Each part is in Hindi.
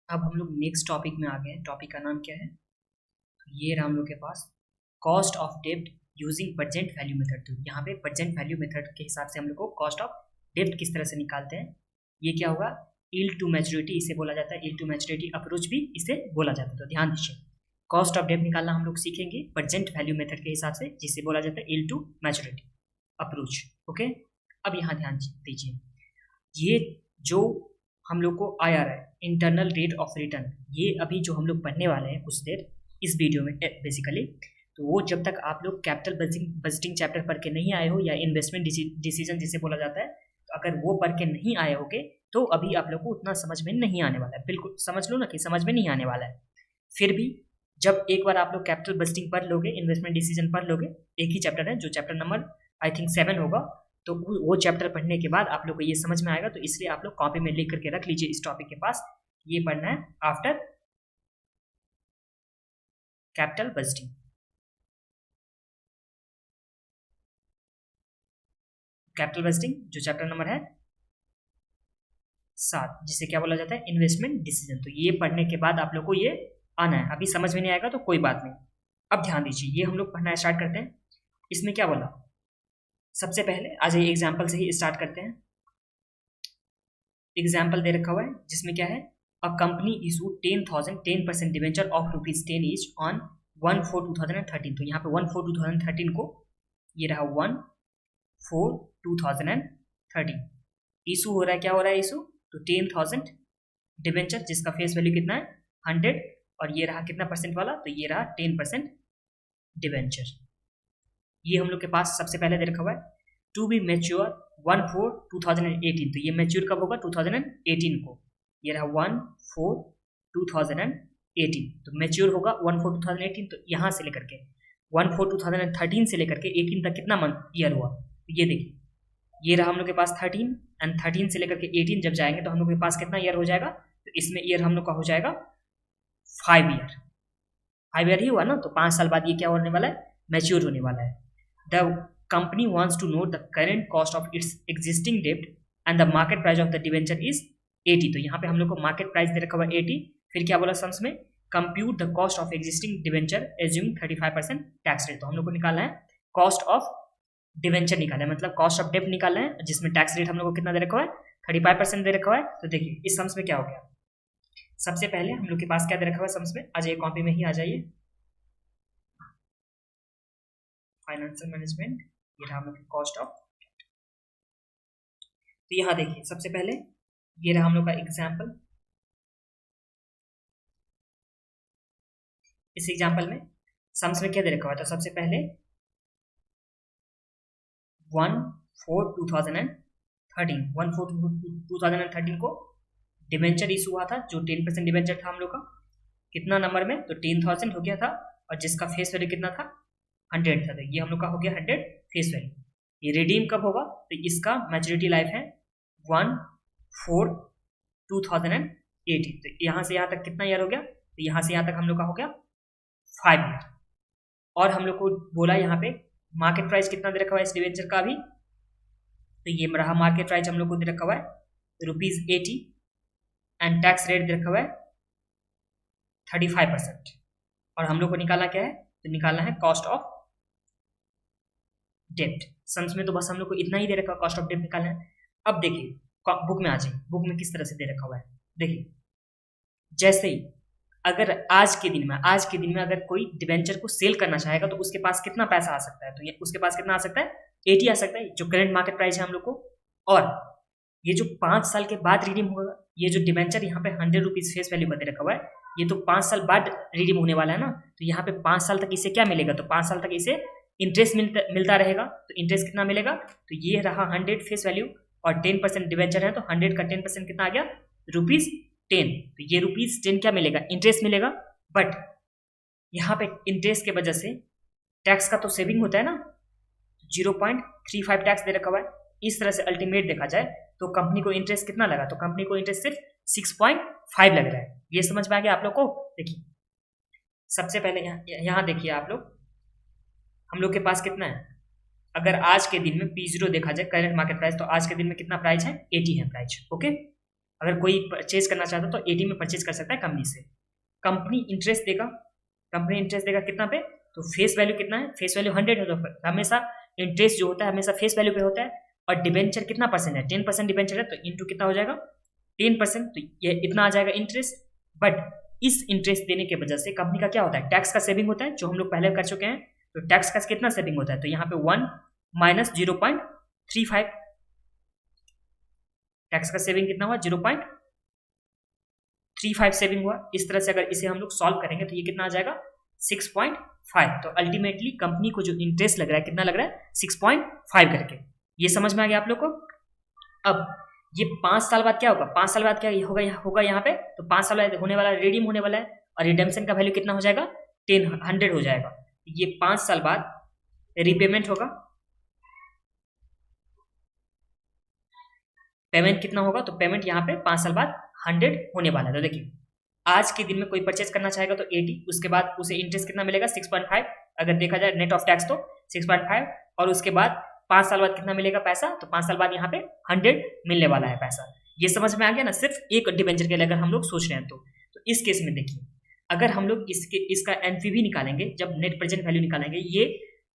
अब हम लोग नेक्स्ट टॉपिक में आ गए हैं। टॉपिक का नाम क्या है? ये रहा हम लोग के पास कॉस्ट ऑफ डेब्ट यूजिंग प्रेजेंट वैल्यू मेथड। तो यहाँ पे प्रेजेंट वैल्यू मेथड के हिसाब से हम लोग को कॉस्ट ऑफ डेब्ट किस तरह से निकालते हैं। ये क्या होगा? यील्ड टू मैच्योरिटी इसे बोला जाता है। यील्ड टू मैच्योरिटी अप्रोच भी इसे बोला जाता है। तो ध्यान दीजिए, कॉस्ट ऑफ डेब्ट निकालना हम लोग सीखेंगे प्रेजेंट वैल्यू मेथड के हिसाब से, जिसे बोला जाता है yield to maturity approach. Okay, अब यहाँ ध्यान दीजिए, ये जो हम लोग को आया रहा है इंटरनल रेट ऑफ रिटर्न, ये अभी जो हम लोग पढ़ने वाले हैं कुछ देर इस वीडियो में बेसिकली, तो वो जब तक आप लोग कैपिटल बजटिंग चैप्टर पढ़ के नहीं आए हो या इन्वेस्टमेंट डिसीजन जिसे बोला जाता है, तो अगर वो पढ़ के नहीं आए होगे तो अभी आप लोग को उतना समझ में नहीं आने वाला है। बिल्कुल समझ लो ना कि समझ में नहीं आने वाला है। फिर भी जब एक बार आप लोग कैपिटल बजटिंग पढ़ लोगे, इन्वेस्टमेंट डिसीजन पढ़ लोगे, एक ही चैप्टर है जो चैप्टर नंबर आई थिंक 7 होगा, तो वो चैप्टर पढ़ने के बाद आप लोग को ये समझ में आएगा। तो इसलिए आप लोग कॉपी में लिख करके रख लीजिए इस टॉपिक के पास, ये पढ़ना है after capital budgeting. Capital budgeting जो चैप्टर नंबर है 7, जिसे क्या बोला जाता है? Investment decision. तो ये पढ़ने के बाद आप लोग को ये आना है। अभी समझ में नहीं आएगा तो कोई बात नहीं। अब ध्यान दीजिए, ये हम लोग पढ़ना स्टार्ट करते हैं। इसमें क्या बोला, सबसे पहले आज ये एग्जाम्पल से ही स्टार्ट करते हैं। एग्जाम्पल दे रखा हुआ है जिसमें क्या है, a company issue 10% debenture of ₹10 each on 1/4/2013। तो यहाँ पे 1/4/2013 को, ये रहा 1/4/2013 इशू हो रहा है। क्या हो रहा है इशू? तो 10,000 डिवेंचर जिसका फेस वैल्यू कितना है 100, और ये रहा कितना परसेंट वाला, तो ये रहा 10% डिवेंचर। ये हम लोग के पास सबसे पहले दे रखा हुआ है टू बी मेच्योर 1/4/2018। तो ये मेच्योर कब होगा? 2018 को। ये रहा 1/4/2018, तो मेच्योर होगा 1/4/2018। तो यहाँ से लेकर के 1/4/2013 से लेकर के 18 तक कितना मंथ ईयर हुआ? तो ये देखिए, ये रहा हम लोग के पास 13, एंड 13 से लेकर के 18 जब जाएंगे तो हम लोग के पास कितना ईयर हो जाएगा? तो इसमें ईयर हम लोग का हो जाएगा 5 ईयर। 5 ईयर ही हुआ ना, तो 5 साल बाद ये क्या होने वाला है? मैच्योर होने वाला है। The company wants to know the current cost of its existing debt and the market price of the debenture is 80। तो यहाँ पे हम लोग को मार्केट प्राइस दे रखा हुआ 80। फिर क्या बोला सम्स में? Compute the cost of existing debenture assuming 35% tax rate. तो हम लोग को निकालना है कॉस्ट ऑफ डिवेंचर निकालना है, मतलब कॉस्ट ऑफ डेब्ट निकालना है, जिसमें टैक्स रेट हम लोग को कितना दे रखा हुआ है? 35% दे रखा हुआ है। तो देखिए इस सम्स में क्या हो गया, सबसे पहले हम लोग के पास क्या दे रखा हुआ है सम्स में? आ जाइए कॉपी में ही आ जाइए, फाइनेंशियल मैनेजमेंट, ये रहा हम लोग कॉस्ट ऑफ। तो यहाँ देखिए सबसे पहले ये रहा हम लोग का एग्जाम्पल। इस एग्जाम्पल में सम्स में क्या दे रखा हुआ है? तो सबसे पहले 1/4/2013 को डिवेंचर इशू हुआ था, जो 10% डिवेंचर था हम लोग का, कितना नंबर में? तो 10,000 हो गया था, और जिसका फेस वैल्यू कितना था? 100 था। तो ये हम लोग का हो गया 100 फेस वैल्यू। ये रिडीम कब होगा? तो इसका मैच्योरिटी लाइफ है 1/4/2018। तो यहाँ से यहाँ तक कितना ईयर हो गया? तो यहाँ से यहाँ तक हम लोग का हो गया 5 ईयर। और हम लोग को बोला यहाँ पे मार्केट प्राइस कितना दे रखा हुआ है इस डिवेंचर का अभी? तो ये रहा मार्केट प्राइस हम लोग को दे रखा हुआ है ₹80, एंड टैक्स रेट दे रखा हुआ है 35%। और हम लोग को निकालना क्या है? तो निकालना है कॉस्ट ऑफ डेब्ट। सम्स में तो बस हम लोग को इतना ही दे रखा है, कॉस्ट ऑफ डेब्ट निकालना है। अब देखिए बुक में आ जाइए, बुक में किस तरह से दे रखा हुआ है। देखिए जैसे ही अगर आज के दिन में अगर कोई डिवेंचर को सेल करना चाहेगा तो उसके पास कितना पैसा आ सकता है? तो ये उसके पास कितना आ सकता है? 80 आ सकता है, जो करंट मार्केट प्राइस है हम लोग को। और ये जो 5 साल के बाद रिडीम होगा, ये जो डिवेंचर यहाँ पे 100 रुपीज फेस वैल्यू का दे रखा हुआ है, ये तो 5 साल बाद रिडीम होने वाला है ना। तो यहाँ पे 5 साल तक इसे क्या मिलेगा? तो 5 साल तक इसे इंटरेस्ट मिलता रहेगा। तो इंटरेस्ट कितना मिलेगा? तो ये रहा 100 फेस वैल्यू, और 10% डिवेंचर है, तो 100 का 10% कितना आ गया? ₹10। तो ये ₹10 क्या मिलेगा? इंटरेस्ट मिलेगा। बट यहाँ पे इंटरेस्ट के वजह से टैक्स का तो सेविंग होता है ना, 0.35 टैक्स दे रखा हुआ है। इस तरह से अल्टीमेट देखा जाए तो कंपनी को इंटरेस्ट कितना लगा? तो कंपनी को इंटरेस्ट सिर्फ 6.5 लग रहा है। ये समझ में आ गया आप लोग को? देखिए सबसे पहले यहाँ देखिए आप लोग, हम लोग के पास कितना है? अगर आज के दिन में P0 देखा जाए करंट मार्केट प्राइस, तो आज के दिन में कितना प्राइस है? 80 है प्राइस। ओके, अगर कोई परचेज करना चाहता है तो 80 में परचेज कर सकता है कंपनी से। कंपनी इंटरेस्ट देगा कितना पे, तो फेस वैल्यू कितना है, फेस वैल्यू 100 है, तो हमेशा इंटरेस्ट जो होता है हमेशा फेस वैल्यू पे होता है। और डिबेंचर कितना परसेंट है, 10% डिबेंचर है, तो इंटू कितना हो जाएगा 10%, तो ये इतना आ जाएगा इंटरेस्ट। बट इस इंटरेस्ट देने की वजह से कंपनी का क्या होता है, टैक्स का सेविंग होता है, जो हम लोग पहले कर चुके हैं। तो टैक्स का कितना सेविंग होता है, तो यहाँ पे 1 माइनस 0.35, टैक्स का सेविंग कितना हुआ 0.35 सेविंग हुआ। इस तरह से अगर इसे हम लोग सॉल्व करेंगे तो ये कितना आ जाएगा 6.5। तो अल्टीमेटली कंपनी को जो इंटरेस्ट लग रहा है कितना लग रहा है 6.5 करके। ये समझ में आ गया आप लोग को। अब ये 5 साल बाद क्या होगा, 5 साल बाद क्या होगा यहाँ पे, तो 5 साल बाद होने वाला रिडीम होने वाला है, और रिडेम्पशन का वैल्यू कितना हो जाएगा 100 हो जाएगा। ये 5 साल बाद रीपेमेंट होगा, पेमेंट कितना होगा, तो पेमेंट यहाँ पे 5 साल बाद 100 होने वाला है। तो देखिए आज के दिन में कोई परचेज करना चाहेगा तो 80, उसके बाद उसे इंटरेस्ट कितना मिलेगा 6.5, अगर देखा जाए नेट ऑफ टैक्स तो 6.5, और उसके बाद 5 साल बाद कितना मिलेगा पैसा, तो 5 साल बाद यहाँ पे 100 मिलने वाला है पैसा। ये समझ में आ गया ना, सिर्फ एक डिबेंचर के लिए अगर हम लोग सोच रहे हैं तो इस केस में देखिए अगर हम लोग इसका एनपीवी निकालेंगे, जब नेट प्रेजेंट वैल्यू निकालेंगे, ये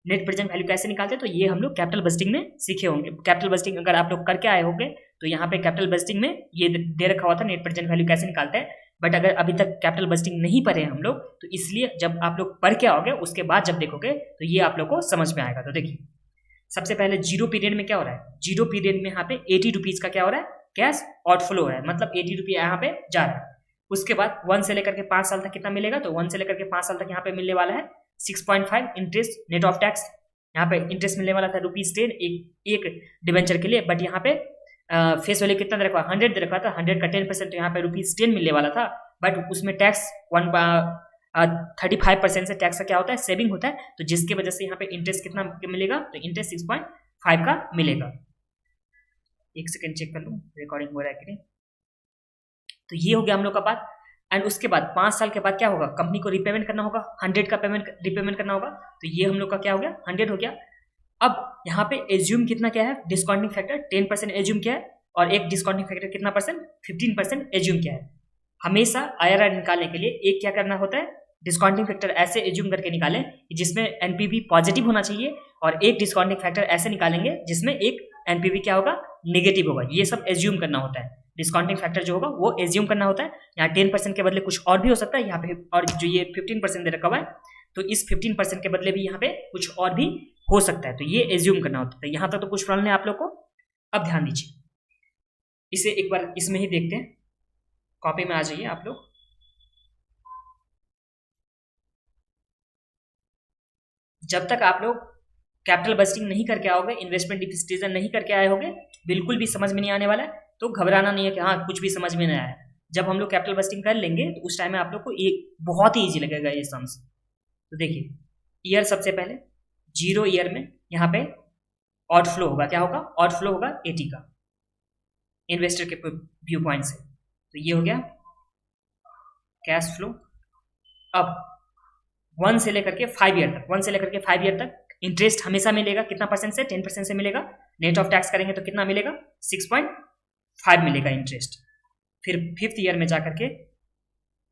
नेट प्रेजेंट वैल्यू कैसे निकालते हैं, तो ये हम लोग कैपिटल बजटिंग में सीखे होंगे। कैपिटल बजटिंग अगर आप लोग करके आए होंगे तो यहाँ पे कैपिटल बजटिंग में ये दे रखा हुआ था नेट प्रेजेंट वैल्यू कैसे निकालते हैं। बट अगर अभी तक कैपिटल बजटिंग नहीं पढ़े हम लोग, तो इसलिए जब आप लोग पढ़ के आओगे उसके बाद जब देखोगे तो ये आप लोग को समझ में आएगा। तो देखिए सबसे पहले जीरो पीरियड में क्या हो रहा है, जीरो पीरियड में यहाँ पे 80 रुपीज का क्या हो रहा है, कैश आउटफ्लो हो रहा है, मतलब 80 रुपये यहाँ पे जा रहा है। उसके बाद 1 से लेकर के 5 साल तक कितना मिलेगा, तो 1 से लेकर के 5 साल तक यहाँ पे मिलने वाला है 6.5 इंटरेस्ट नेट ऑफ टैक्स। यहाँ पे इंटरेस्ट मिलने वाला था ₹10 एक डिवेंचर के लिए, बट यहाँ पे फेस वैल्यू कितना दे रखा, 100 दे रखा था, 100 का 10%, तो यहाँ पे ₹10 मिलने वाला था। बट उसमें टैक्स 35% से टैक्स का क्या होता है, सेविंग होता है, तो जिसकी वजह से यहाँ पे इंटरेस्ट कितना मिलेगा, तो इंटरेस्ट 6.5 का मिलेगा। एक सेकेंड चेक कर लूँ रिकॉर्डिंग हो रहा है कि नहीं। तो ये हो गया हम लोग का बात। एंड उसके बाद 5 साल के बाद क्या होगा, कंपनी को रिपेमेंट करना होगा, 100 का रिपेमेंट करना होगा, तो ये हम लोग का क्या हो गया 100 हो गया। अब यहाँ पे एज्यूम कितना क्या है, डिस्काउंटिंग फैक्टर 10% एज्यूम क्या है, और एक डिस्काउंटिंग फैक्टर कितना परसेंट 15% एज्यूम क्या है। हमेशा IRR निकालने के लिए एक क्या करना होता है, डिस्काउंटिंग फैक्टर ऐसे एज्यूम करके निकालें जिसमें एनपीवी पॉजिटिव होना चाहिए, और एक डिस्काउंटिंग फैक्टर ऐसे निकालेंगे जिसमें एक एनपीवी क्या होगा, नेगेटिव होगा। ये सब एज्यूम करना होता है, डिस्काउंटिंग फैक्टर जो होगा वो एज्यूम करना होता है। यहाँ 10% के बदले कुछ और भी हो सकता है यहाँ पे, और जो ये 15% दे रखा हुआ है, तो इस 15% के बदले भी यहाँ पे कुछ और भी हो सकता है, तो ये एज्यूम करना होता है। यहाँ तक तो कुछ प्रॉब्लम है आप लोग को। अब ध्यान दीजिए, इसे एक बार इसमें ही देखते हैं, कॉपी में आ जाइए आप लोग। जब तक आप लोग कैपिटल बजटिंग नहीं करके आओगे, इन्वेस्टमेंट डिफिसिटेशन नहीं करके आए होगे, बिल्कुल भी समझ में नहीं आने वाला है। तो घबराना नहीं है कि हाँ कुछ भी समझ में नहीं आया। जब हम लोग कैपिटल बजटिंग कर लेंगे तो उस टाइम में आप लोग को एक बहुत ही ईजी लगेगा ये सम्स। तो देखिए ईयर सबसे पहले 0 ईयर में यहाँ पे आउटफ्लो होगा, क्या होगा, आउटफ्लो होगा 80 का इन्वेस्टर के व्यू पॉइंट से। तो ये हो गया कैश फ्लो। अब 1 से लेकर के 5 ईयर तक, 1 से लेकर के 5 ईयर तक इंटरेस्ट हमेशा मिलेगा, कितना परसेंट से, 10% से मिलेगा। नेट ऑफ टैक्स करेंगे तो कितना मिलेगा, 6.5 मिलेगा इंटरेस्ट। फिर 5th ईयर में जाकर के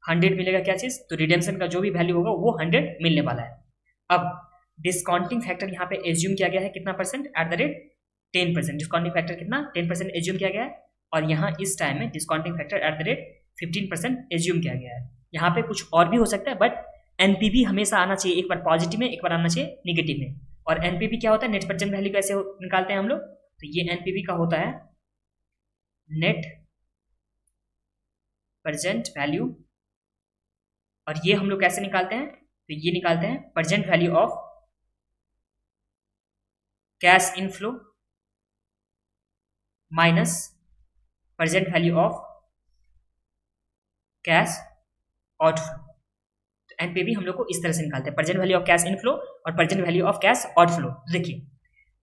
100 मिलेगा, क्या चीज, तो रिडेम्पशन का जो भी वैल्यू होगा वो 100 मिलने वाला है। अब डिस्काउंटिंग फैक्टर यहाँ पे एज्यूम किया गया है कितना परसेंट, @10%। डिस्काउंटिंग फैक्टर कितना 10% एज्यूम किया गया है, और यहाँ इस टाइम में डिस्काउंटिंग फैक्टर @15% एज्यूम किया गया है। यहाँ पे कुछ और भी हो सकता है, बट एनपीवी हमेशा आना चाहिए, एक बार पॉजिटिव में, एक बार आना चाहिए निगेटिव में। और एनपीवी क्या होता है, नेट प्रेजेंट वैल्यू कैसे निकालते हैं हम लोग, तो ये एनपीवी का होता है नेट प्रेजेंट वैल्यू, और ये हम लोग कैसे निकालते हैं, तो ये निकालते हैं present value of cash inflow minus present value of cash outflow. NPV हम लोग को इस तरह से निकालते हैं, present value of cash inflow और present value of cash outflow. देखिए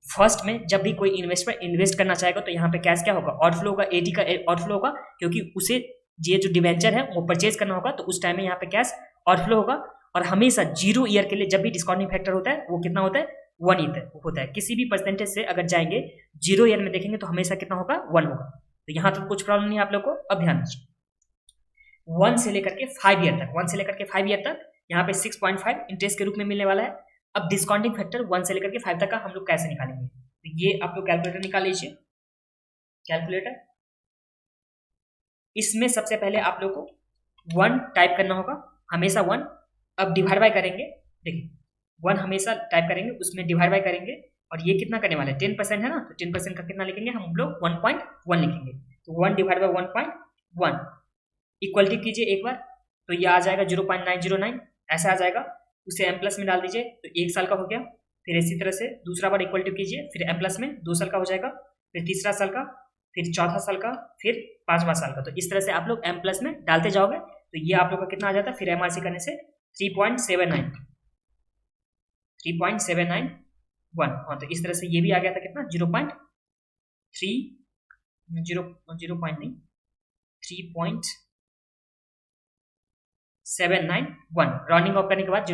फर्स्ट में जब भी कोई इन्वेस्टर इन्वेस्ट करना चाहेगा तो यहाँ पे कैश क्या होगा, आउटफ्लो होगा, 80 का आउटफ्लो होगा, क्योंकि उसे ये जो डिवेंचर है वो परचेज करना होगा, तो उस टाइम में यहाँ पे कैश आउटफ्लो होगा। और हमेशा 0 ईयर के लिए जब भी डिस्काउंटिंग फैक्टर होता है वो कितना होता है, 1 होता है। किसी भी परसेंटेज से अगर जाएंगे 0 ईयर में देखेंगे तो हमेशा कितना होगा, 1 होगा। तो तो यहाँ तक कुछ प्रॉब्लम नहीं है आप लोग को। अब ध्यान दीजिए 1 से लेकर के 5 ईयर तक, 1 से लेकर के 5 ईयर तक यहाँ पे 6.5 इंटरेस्ट के रूप में मिलने वाला है। अब डिस्काउंटिंग फैक्टर 1 से लेकर के 5 तक का हम लोग कैसे निकालेंगे, तो ये आप लोग कैलकुलेटर निकाल लीजिए। कैलकुलेटर, इसमें सबसे पहले आप लोग को 1 टाइप करना होगा, हमेशा 1। अब डिवाइड बाय करेंगे, देखिए 1 हमेशा टाइप करेंगे, उसमें डिवाइड बाय करेंगे, और ये कितना करने वाले 10% है ना, तो 10% का कितना लिखेंगे हम लोग 1.1 लिखेंगे। तो 1 डिवाइड बाय 1.1 इक्वलिटी कीजिए एक बार, तो ये आ जाएगा 0.909 ऐसा आ जाएगा। उसे एम प्लस में डाल दीजिए तो 1 साल का हो गया। फिर इसी तरह से दूसरा बार इक्वलिटी कीजिए, फिर एम प्लस में 2 साल का हो जाएगा, फिर तीसरा साल का, फिर चौथा साल का, फिर 5वां साल का। तो इस तरह से आप लोग एम प्लस में डालते जाओगे तो ये आप लोग का कितना आ जाता है, फिर एमआरसी करने से 3.791। हाँ, तो इस तरह से ये भी आ गया था कितना 3.791 राउंडिंग ऑफ करने के बाद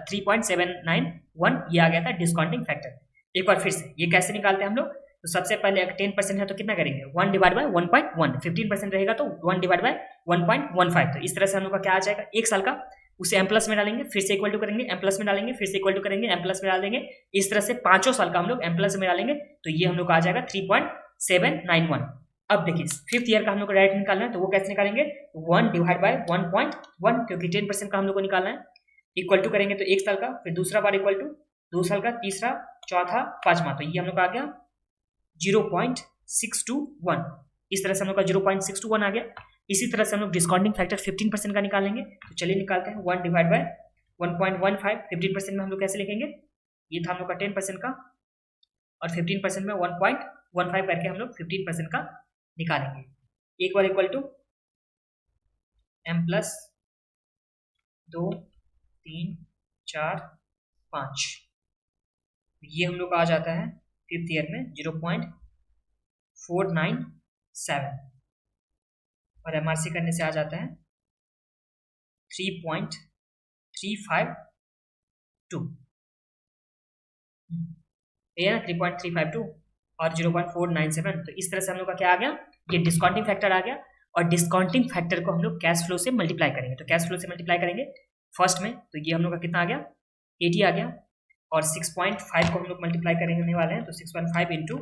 3.791 ये आ गया था डिस्काउंटिंग फैक्टर। एक बार फिर से ये कैसे निकालते हैं हम लोग, तो सबसे पहले अगर 10% है तो कितना करेंगे 1 डिवाइड बाय 1.1, 15% रहेगा तो 1 डिवाइड बाय 1.15। तो इस तरह से हम लोग का क्या आ जाएगा 1 साल का, उसे एम प्लस में डालेंगे, फिर से इक्वल टू करेंगे, एम प्लस में डालेंगे, फिर से इक्वल टू करेंगे, एम प्लस में डाल देंगे। इस तरह से 5 साल का हम लोग एम प्लस में डालेंगे तो ये हम लोग का आ जाएगा 3.791। अब देखिए 5th ईयर का हम लोग को डायरेक्ट निकालना है, तो वो कैसे निकालेंगे 1 डिवाइड बाय 1.1, क्योंकि 10% का हम लोग को निकालना है। इक्वल टू करेंगे तो 1 साल का, फिर दूसरा बार इक्वल टू 2 साल का, तीसरा, चौथा, 5वां, तो ये हम लोग का आ गया 0.621। इस तरह से हम लोग का 0.621 आ गया। इसी तरह से हम लोग डिस्काउंटिंग फैक्टर 15% का निकालेंगे, तो चलिए निकालते हैं। 1 डिवाइड बाय 1.15, 15% में हम लोग कैसे लिखेंगे, ये था हम लोग का 10% का, और 15% में 1.15 करके हम लोग 15% का निकालेंगे। एक बार इक्वल टू एम प्लस 2, 3, 4, 5, ये हम लोग का आ जाता है 5th ईयर में 0.497, और एमआरसी करने से आ जाता है 3.352, ये ना 3.352 और 0.497। तो इस तरह से हम लोग का क्या आ गया, ये डिस्काउंटिंग फैक्टर आ गया। और डिस्काउंटिंग फैक्टर को हम लोग कैश फ्लो से मल्टीप्लाई करेंगे, तो कैश फ्लो से मल्टीप्लाई करेंगे फर्स्ट में, तो ये हम लोग का कितना आ गया 80 आ गया, और 6.5 को हम लोग मल्टीप्लाई करने वाले हैं, तो 6.5 इंटू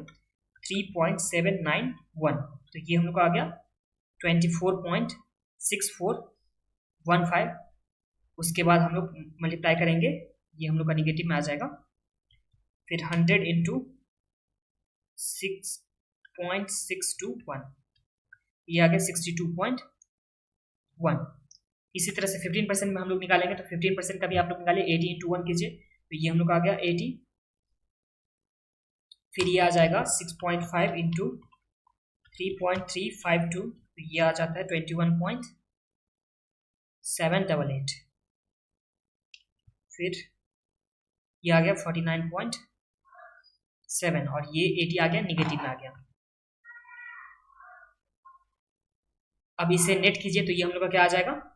3.791, तो ये हम लोग का आ गया 24.6415। उसके बाद हम लोग मल्टीप्लाई करेंगे, ये हम लोग का निगेटिव में आ जाएगा, फिर 100 इंटू 6.621, ये आ गया 62.1। इसी तरह से 15% में हम लोग निकालेंगे, तो 15% का भी आप लोग निकालिए, 80 इंटू 1 कीजिए, तो ये हम लोग का आ गया 80। फिर ये आ जाएगा 6.5 इंटू 3.352, तो ये आ जाता है 21.788। फिर ये आ गया 49.7, और ये 80 आ गया, निगेटिव में आ गया। अब इसे नेट कीजिए, तो ये हम लोग का क्या आ जाएगा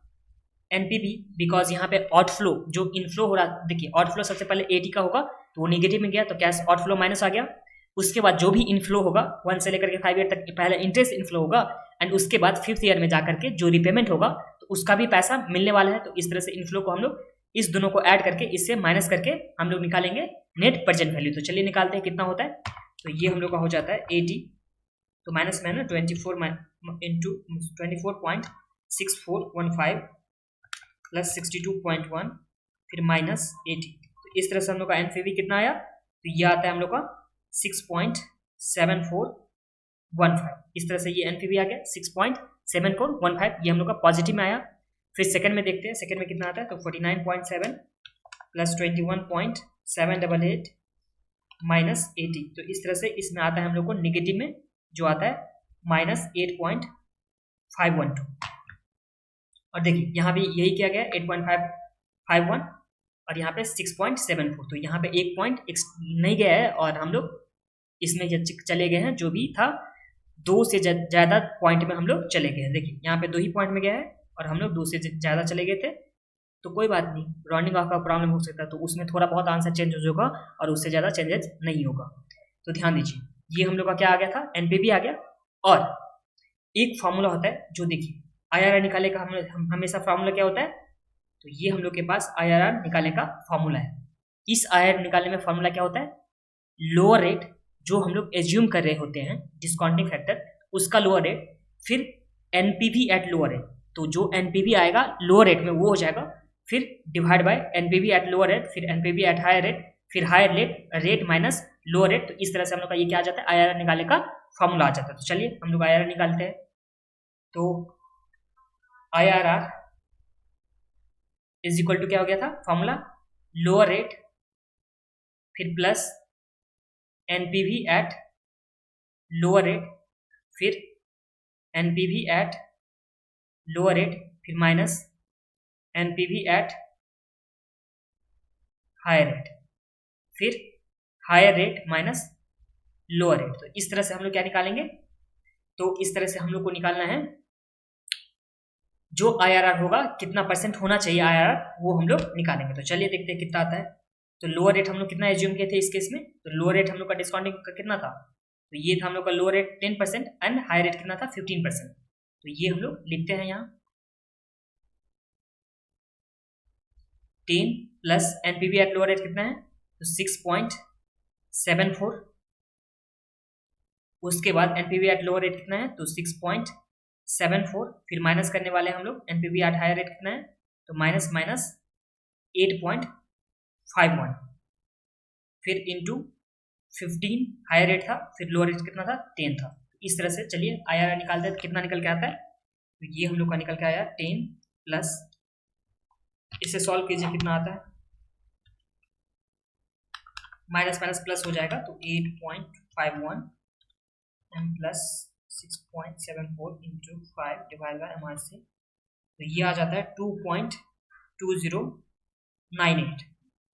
एनपीबी, बिकॉज यहाँ पे आउटफ्लो जो इनफ्लो हो रहा, देखिए आउटफ्लो सबसे पहले 80 का होगा तो वो निगेटिव में गया, तो कैश आउटफ्लो माइनस आ गया। उसके बाद जो भी इनफ्लो होगा 1 से लेकर के 5 ईयर तक, पहले इंटरेस्ट इनफ्लो होगा, एंड उसके बाद 5th ईयर में जाकर के जो रिपेमेंट होगा तो उसका भी पैसा मिलने वाला है। तो इस तरह से इनफ्लो को हम लोग इस दोनों को ऐड करके इससे माइनस करके हम लोग निकालेंगे नेट प्रेजेंट वैल्यू। तो चलिए निकालते हैं कितना होता है, तो ये हम लोग का हो जाता है 80, तो माइनस में ना 24 इंटू 24.6415 प्लस 62.1, फिर माइनस 80। तो इस तरह से हम लोग का एनपीवी कितना आया, तो ये आता है हम लोग का 6.7415। इस तरह से ये एनपीवी आ गया 6.7415, ये हम लोग का पॉजिटिव में आया। फिर सेकंड में देखते हैं, सेकंड में कितना आता है, तो 49.7 प्लस 21.788 माइनस 80। तो इस तरह से इसमें आता है हम लोग को निगेटिव में, जो आता है माइनस 8.512। और देखिए यहाँ भी यही किया गया 8.551, और यहाँ पे 6.74, तो यहाँ पे 1 पॉइंट नहीं गया है, और हम लोग इसमें चले गए हैं, जो भी था 2 से ज़्यादा पॉइंट में हम लोग चले गए हैं। देखिए यहाँ पे 2 ही पॉइंट में गया है, और हम लोग 2 से ज़्यादा चले गए थे, तो कोई बात नहीं, राउंडिंग ऑफ का प्रॉब्लम हो सकता है, तो उसमें थोड़ा बहुत आंसर चेंज होगा और उससे ज़्यादा चेंजेस नहीं होगा। तो ध्यान दीजिए, ये हम लोग का क्या आ गया था एनपीवी आ गया, और एक फार्मूला होता है जो देखिए IRR निकालने का हम हमेशा फार्मूला क्या होता है, तो ये हम लोग के पास IRR निकालने का फार्मूला है। इस IRR निकालने में फार्मूला क्या होता है, लोअर रेट जो हम लोग एज्यूम कर रहे होते हैं डिस्काउंटिंग फैक्टर उसका लोअर रेट, फिर NPV एट लोअर रेट, तो जो NPV आएगा लोअर रेट में वो हो जाएगा, फिर divide by NPV at lower rate, फिर NPV एट हायर रेट, फिर higher rate minus lower rate. तो इस तरह से हम लोग का ये क्या आ जाता है, IRR निकालने का फॉर्मूला आ जाता है। तो चलिए हम लोग IRR निकालते हैं। तो IRR इज इक्वल टू क्या हो गया था फॉर्मूला, लोअर रेट फिर plus NPV at lower rate, फिर NPV एट लोअर रेट, फिर minus NPV at higher rate, फिर higher rate minus lower rate. तो इस तरह से हम लोग क्या निकालेंगे, तो इस तरह से हम लोग को निकालना है जो IRR होगा, कितना परसेंट होना चाहिए IRR, वो हम लोग निकालेंगे। तो चलिए देखते हैं कितना आता है। तो लोअर रेट हम लोग कितना एज्यूम किए थे इस केस में, तो लोअर रेट हम लोग का डिस्काउंटिंग का कितना था, तो ये था हम लोग का lower rate 10% and higher rate कितना था 15%। तो ये हम लोग लिखते हैं यहाँ 10 plus NPV at lower rate कितना है, तो 6.74, उसके बाद NPV एट लोअर रेट कितना है, तो 6.74, फिर माइनस करने वाले हम लोग NPV एट हायर रेट कितना है, तो माइनस 8.51, फिर इंटू 15 हायर रेट था, फिर लोअर रेट कितना था 10 था। इस तरह से चलिए IRR निकालते हैं, कितना निकल के आता है, तो ये हम लोग का निकल के आया 10 प्लस, इसे सॉल्व कीजिए कितना आता है, माइनस माइनस प्लस हो जाएगा, तो 8.51 and plus 6.74 into 5 divide by MR से, तो ये आ जाता है 2.2098।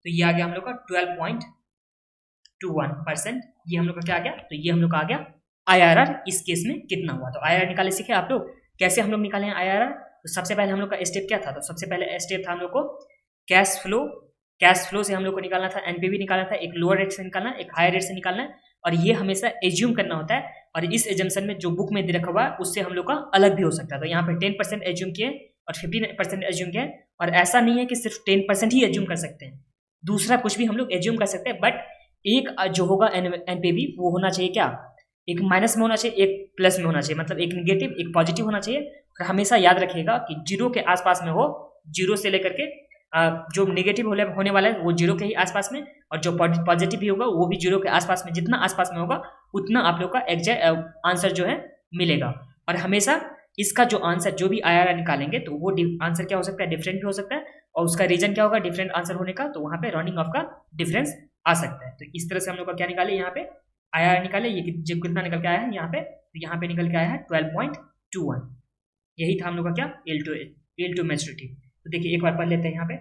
तो ये आ गया हम लोग का 12.21%। ये हम लोग का क्या आ गया, तो ये हम लोग का आ गया IRR इस केस में कितना हुआ। तो IRR निकाले सीखे आप लोग, कैसे हम लोग निकाले हैं IRR। तो सबसे पहले हम लोग का स्टेप क्या था, तो सबसे पहले स्टेप था हम लोग को कैश फ्लो से हम लोग को निकालना था, NPV निकालना था, एक लोअर रेट से निकालना है, एक हायर रेट से निकालना है, और ये हमेशा एज्यूम करना होता है, और इस एजम्पशन में जो बुक में दे रखा हुआ है उससे हम लोग का अलग भी हो सकता है। तो यहाँ पे 10% एज्यूम किए और 15% एज्यूम किए, और ऐसा नहीं है कि सिर्फ 10% ही एज्यूम कर सकते हैं, दूसरा कुछ भी हम लोग एज्यूम कर सकते हैं, बट एक जो होगा NPV वो होना चाहिए क्या, एक माइनस में होना चाहिए, एक प्लस में होना चाहिए, मतलब एक निगेटिव एक पॉजिटिव होना चाहिए। और हमेशा याद रखिएगा कि जीरो के आसपास में हो, जीरो से लेकर के जो नेगेटिव होने वाला है वो जीरो के ही आसपास में, और जो पॉजिटिव भी होगा वो भी जीरो के आसपास में, जितना आसपास में होगा उतना आप लोग का एग्जैक्ट आंसर जो है मिलेगा। और हमेशा इसका जो आंसर जो भी IRR निकालेंगे तो वो आंसर क्या हो सकता है, डिफरेंट भी हो सकता है, और उसका रीजन क्या होगा डिफरेंट आंसर होने का, तो वहाँ पे राउंडिंग ऑफ का डिफरेंस आ सकता है। तो इस तरह से हम लोग का क्या निकाले, यहाँ पे IRR निकाले, ये जो कितना निकल के आया है यहाँ पे, तो यहाँ पे निकल के आया है 12.21। यही था हम लोग का क्या, एल टू मैच्योरिटी। तो देखिए एक बार पढ़ लेते हैं यहाँ पे,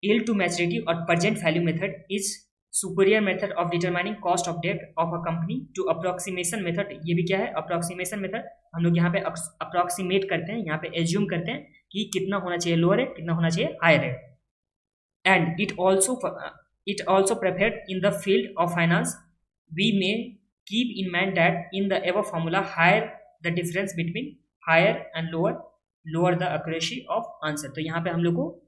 एल टू मैच्योरिटी और present value method is superior method of determining cost of debt of a company to approximation method. ये भी क्या है, अप्रोक्सीमेशन मेथड। हम लोग यहाँ पे अप्रोक्सीमेट करते हैं, यहाँ पे एज्यूम करते हैं कि कितना होना चाहिए लोअर रेट, कितना होना चाहिए higher rate. And it also preferred in the field of finance we may keep in mind that in the above formula higher the difference between higher and lower the accuracy of answer. तो यहाँ पे हम लोग को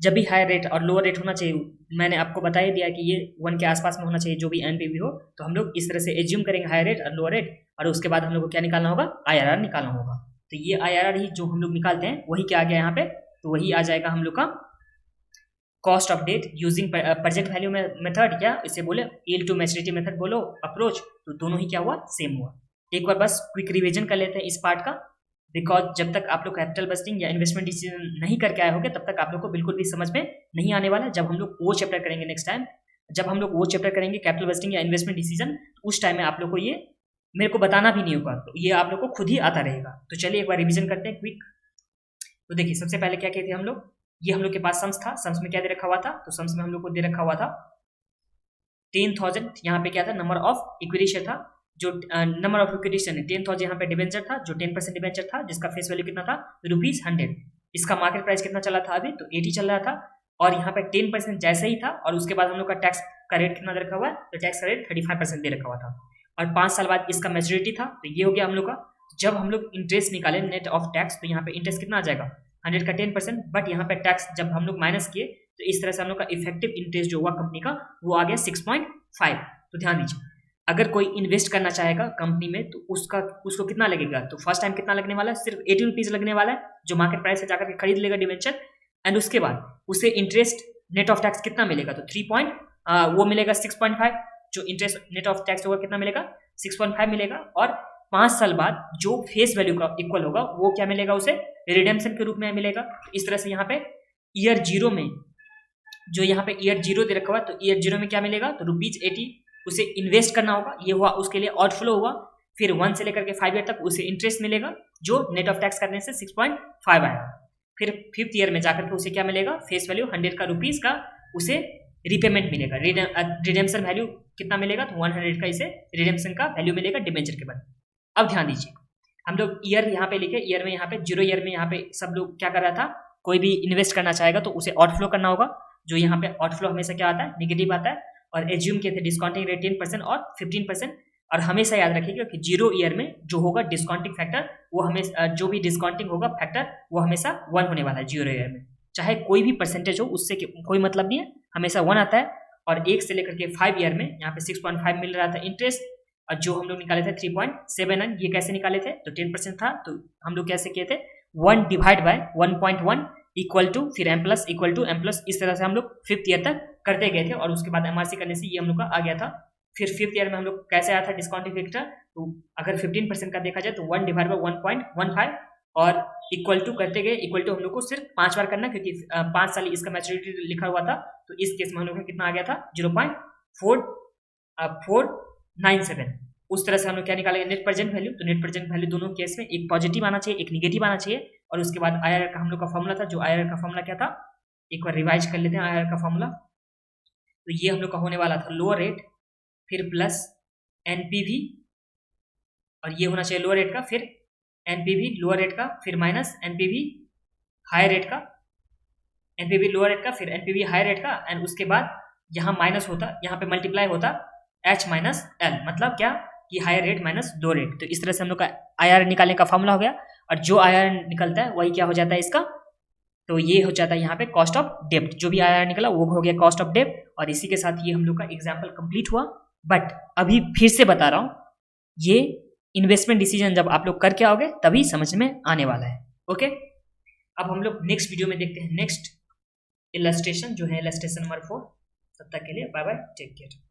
जब भी हायर रेट और लोअर रेट होना चाहिए, मैंने आपको बता ही दिया कि ये 1 के आसपास में होना चाहिए जो भी NPV हो, तो हम लोग इस तरह से एज्यूम करेंगे हायर रेट और लोअर रेट, और उसके बाद हम लोग को क्या निकालना होगा, IRR निकालना होगा। तो ये IRR ही जो हम लोग निकालते हैं वही क्या आ गया यहाँ पे, तो वही आ जाएगा हम लोग का cost of debt using present value method, या इसे बोले एल टू मैच्योरिटी मेथड बोलो अप्रोच, तो दोनों ही क्या हुआ, सेम हुआ। एक बार बस क्विक रिविजन कर लेते हैं इस पार्ट का, बिकॉज जब तक आप लोग कैपिटल बजटिंग या इन्वेस्टमेंट डिसीजन नहीं करके आए होंगे तब तक आप लोग को बिल्कुल भी समझ में नहीं आने वाला। जब हम लोग वो चैप्टर करेंगे नेक्स्ट टाइम, जब हम लोग वो चैप्टर करेंगे कैपिटल बजटिंग या इन्वेस्टमेंट डिसीजन, उस टाइम में आप लोग को ये मेरे को बताना भी नहीं होगा, तो ये आप लोग को खुद ही आता रहेगा। तो चलिए एक बार रिविजन करते हैं क्विक। तो देखिए सबसे पहले क्या कहते हैं हम लोग, ये हम लोग के पास सम्स था, सम्स में क्या दे रखा हुआ था, तो सम्स में हम लोग को दे रखा हुआ था 10,000, यहाँ पे क्या था, नंबर ऑफ इक्विटी शेयर था, जो नंबर ऑफ इक्विटी शेयर 10,000, यहाँ पे डिबेंचर था जो 10% डिबेंचर था, जिसका फेस वैल्यू कितना था, ₹100। इसका मार्केट प्राइस कितना चला था अभी, तो 80 चल रहा था, और यहाँ पे 10% जैसे ही था, और उसके बाद हम लोग का टैक्स का रेट कितना दे रखा हुआ है, तो टैक्स का रेट 35% दे रखा हुआ था, और 5 साल बाद इसका मैच्योरिटी था, तो ये हो गया हम लोग का। जब हम लोग इंटरेस्ट निकाले नेट ऑफ टैक्स, तो यहाँ पे इंटरेस्ट कितना आ जाएगा 100 का 10%, बट यहाँ पे टैक्स जब हम लोग माइनस किए तो इस तरह से हम लोग का इफेक्टिव इंटरेस्ट जो हुआ कंपनी का वो आ गया 6.5। तो ध्यान दीजिए, अगर कोई इन्वेस्ट करना चाहेगा कंपनी में तो उसको कितना लगेगा, तो फर्स्ट टाइम कितना लगने वाला है, सिर्फ 80 रुपीज लगने वाला है जो मार्केट प्राइस से जाकर के खरीद लेगा डिवेंचर, एंड उसके बाद उसे इंटरेस्ट नेट ऑफ टैक्स कितना मिलेगा, तो 3 वो मिलेगा 6.5, जो इंटरेस्ट नेट ऑफ टैक्स होगा कितना मिलेगा 6.5 मिलेगा, और 5 साल बाद जो फेस वैल्यू का इक्वल होगा वो क्या मिलेगा, उसे रिडेम्पशन के रूप में मिलेगा। इस तरह से यहाँ पे ईयर जीरो में, जो यहाँ पे ईयर जीरो दे रखा हुआ, तो ईयर जीरो में क्या मिलेगा, तो ₹80 उसे इन्वेस्ट करना होगा, ये हुआ उसके लिए आउटफ्लो हुआ। फिर 1 से लेकर के 5 ईयर तक उसे इंटरेस्ट मिलेगा जो नेट ऑफ टैक्स करने से 6.5 आएगा। फिर 5th ईयर में जाकर के उसे क्या मिलेगा, फेस वैल्यू 100 का रुपीज का उसे रिपेमेंट मिलेगा, रिडेम्पशन वैल्यू कितना मिलेगा, तो 100 का इसे रिडेम्पशन का वैल्यू मिलेगा डिबेंचर के बाद। अब ध्यान दीजिए, हम लोग ईयर यहाँ पे लिखे, ईयर में यहाँ पे 0 ईयर में यहाँ पे सब लोग क्या कर रहा था, कोई भी इन्वेस्ट करना चाहेगा तो उसे आउटफ्लो करना होगा, जो यहाँ पे आउटफ्लो हमेशा क्या आता है, नेगेटिव आता है, और एज्यूम किए थे डिस्काउंटिंग रेट 10% और 15%, और हमेशा याद रखिएगा कि 0 ईयर में जो होगा डिस्काउंटिंग फैक्टर वो हमेशा, जो भी डिस्काउंटिंग होगा फैक्टर वो हमेशा 1 होने वाला है 0 ईयर में, चाहे कोई भी परसेंटेज हो उससे कोई मतलब नहीं है, हमेशा 1 आता है। और 1 से लेकर के 5 ईयर में यहाँ पे 6.5 मिल रहा था इंटरेस्ट, और जो हम लोग निकाले थे 3.79, ये कैसे निकाले थे, तो 10% था, तो हम लोग कैसे किए थे 1 डिवाइड बाय 1.1 इक्वल टू फिर m plus equal to m plus, इस तरह से हम लोग 5th ईयर तक करते गए थे, और उसके बाद MRC करने से ये हम लोग का आ गया था। फिर 5th ईयर में हम लोग कैसे आया था डिस्काउंटिंग फैक्टर, तो अगर 15% का देखा जाए तो 1 डिवाइड बाय 1.15 और इक्वल टू करते गए, इक्वल टू हम लोग को सिर्फ 5 बार करना, क्योंकि 5 साल इसका मैच्योरिटी लिखा हुआ था, तो इस केस में हम लोग का कितना आ गया था 0.4497। उस तरह से हम लोग क्या निकालेंगे, नेट प्रेजेंट वैल्यू, तो नेट प्रेजेंट वैल्यू दोनों केस में एक पॉजिटिव आना चाहिए, एक निगेटिव आना चाहिए, और उसके बाद IRR का हम लोग का फॉर्मूला था, जो IRR का फॉर्मूला क्या था, एक बार रिवाइज कर लेते हैं IRR का फॉर्मूला। तो ये हम लोग का होने वाला था लोअर रेट फिर प्लस NPV, और ये होना चाहिए लोअर रेट का फिर NPV लोअर रेट का फिर माइनस NPV हायर रेट का, NPV लोअर रेट का फिर NPV हायर रेट का, एंड उसके बाद यहाँ माइनस होता, यहाँ पे मल्टीप्लाई होता H माइनस L, मतलब क्या कि higher rate minus low rate. तो इस तरह से हम लोग का IRR निकालने का फॉर्मूला हो गया, और जो IRR निकलता है वही क्या हो जाता है इसका, तो ये हो जाता है यहाँ पे कॉस्ट ऑफ डेब्ट, जो भी IRR निकला वो हो गया कॉस्ट ऑफ डेब्ट। और इसी के साथ ये हम लोग का एग्जाम्पल कंप्लीट हुआ। बट अभी फिर से बता रहा हूँ, ये इन्वेस्टमेंट डिसीजन जब आप लोग करके आओगे तभी समझ में आने वाला है। ओके, अब हम लोग नेक्स्ट वीडियो में देखते हैं नेक्स्ट इलस्ट्रेशन, जो है इलस्ट्रेशन नंबर 4। तब तक के लिए बाय बाय, टेक केयर।